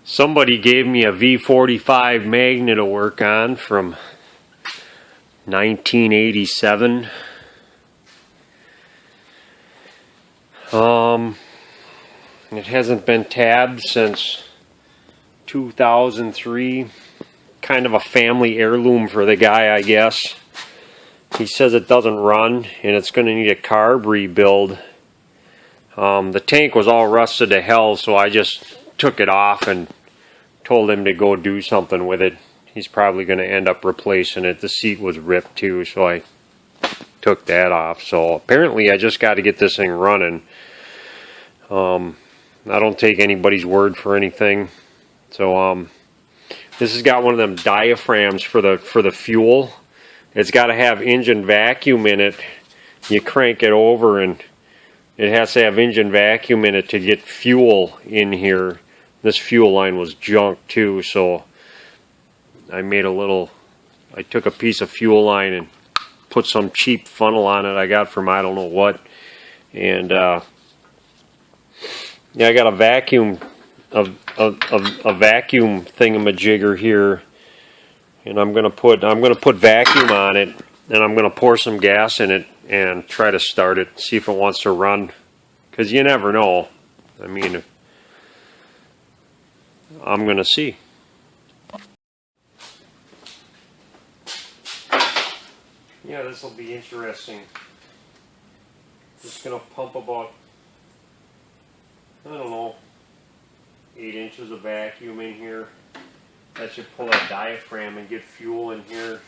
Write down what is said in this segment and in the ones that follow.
Somebody gave me a V45 Magna to work on from 1987. It hasn't been tabbed since 2003. Kind of a family heirloom for the guy, I guess. He says it doesn't run and it's going to need a carb rebuild. The tank was all rusted to hell, so I just took it off and told him to go do something with it. He's probably going to end up replacing it. The seat was ripped too, so I took that off. So apparently I just got to get this thing running. I don't take anybody's word for anything. So this has got one of them diaphragms for the fuel. It's got to have engine vacuum in it. You crank it over and it has to have engine vacuum in it to get fuel in here. This fuel line was junk too, so I took a piece of fuel line and put some cheap funnel on it I got from I don't know what. And yeah, I got a vacuum vacuum thingamajigger here, and I'm gonna put vacuum on it, and I'm gonna pour some gas in it and try to start it, see if it wants to run, because you never know. I mean, I'm gonna see. Yeah, this will be interesting. Just gonna pump about, I don't know, 8 inches of vacuum in here. That should pull that diaphragm and get fuel in here.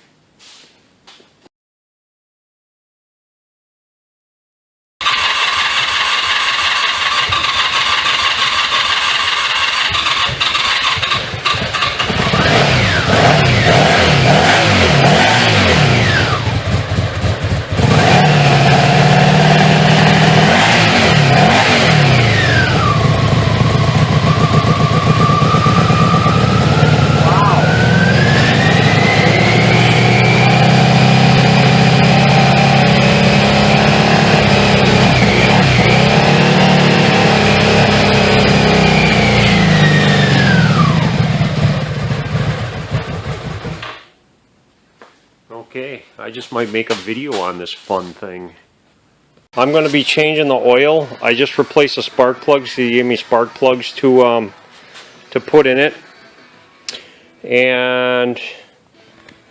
Okay, I just might make a video on this fun thing. I'm going to be changing the oil. I just replaced the spark plugs. He gave me spark plugs to put in it. And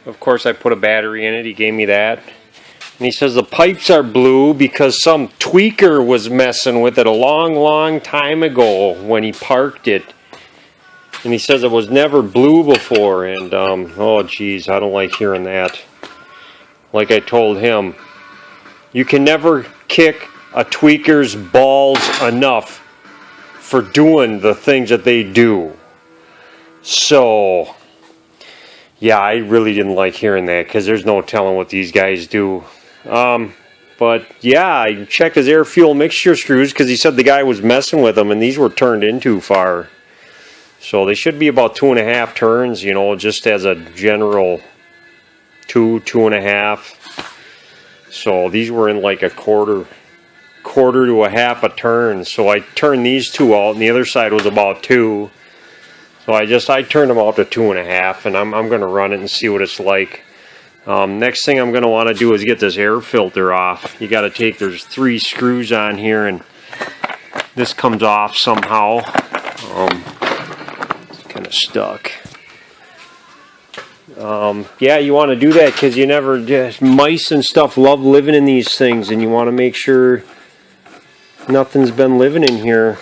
of course I put a battery in it. He gave me that. And he says the pipes are blue because some tweaker was messing with it a long time ago when he parked it. And he says it was never blue before. And oh geez, I don't like hearing that. Like I told him, you can never kick a tweaker's balls enough for doing the things that they do. So, yeah, I really didn't like hearing that because there's no telling what these guys do. But yeah, I checked his air fuel mixture screws because he said the guy was messing with them and these were turned in too far. So they should be about 2.5 turns, you know, just as a general 2.5. So these were in like a quarter to a half a turn. So I turned these two out, and the other side was about 2. So I turned them out to 2.5, and I'm going to run it and see what it's like. Next thing I'm going to want to do is get this air filter off. You got to take, there's 3 screws on here, and this comes off somehow. It's kind of stuck. Yeah, you want to do that because you never, mice and stuff love living in these things, and you want to make sure nothing's been living in here.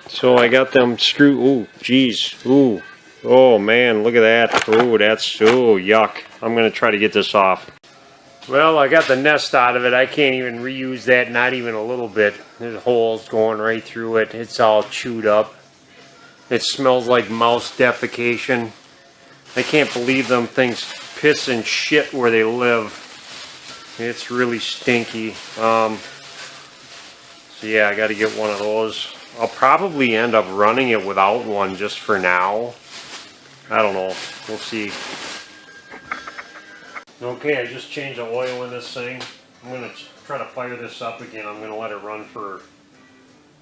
So I got them screw. Ooh, geez. Ooh. Oh man, look at that. Ooh, that's, oh, yuck. I'm going to try to get this off. Well, I got the nest out of it. I can't even reuse that, not even a little bit. There's holes going right through it. It's all chewed up. It smells like mouse defecation. I can't believe them things piss and shit where they live. It's really stinky. So yeah, I got to get one of those. I'll probably end up running it without one just for now. I don't know. We'll see. Okay, I just changed the oil in this thing. I'm going to try to fire this up again. I'm going to let it run for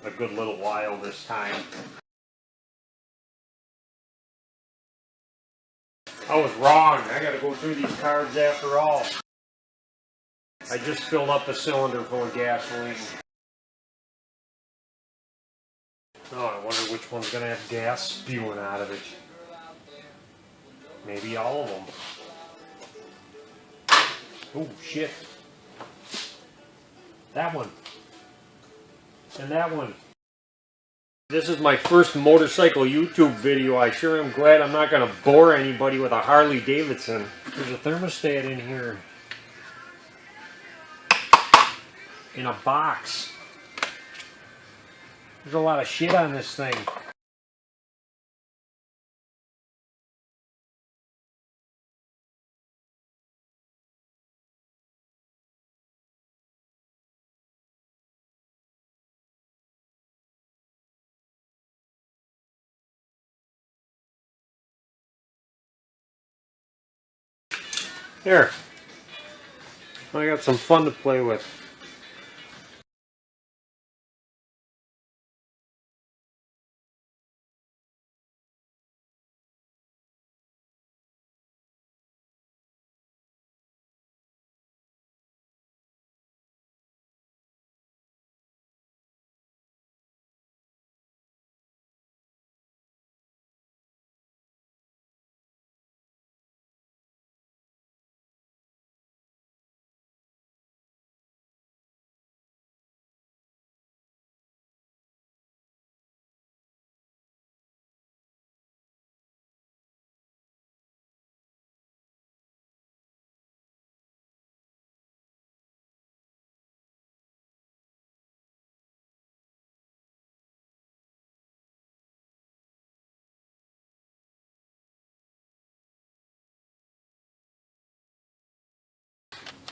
a good little while this time. I was wrong. I gotta go through these carbs after all. I just filled up a cylinder full of gasoline. Oh, I wonder which one's gonna have gas spewing out of it. Maybe all of them. Oh, shit. That one. And that one. This is my first motorcycle YouTube video. I sure am glad I'm not going to bore anybody with a Harley Davidson. There's a thermostat in here. In a box. There's a lot of shit on this thing. There. I got some fun to play with.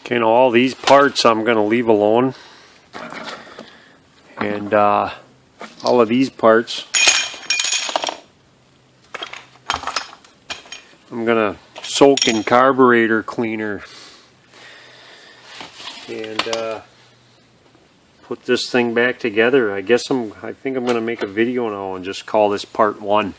Okay, now all these parts I'm going to leave alone. And all of these parts I'm going to soak in carburetor cleaner. And put this thing back together. I think I'm going to make a video now and just call this part 1.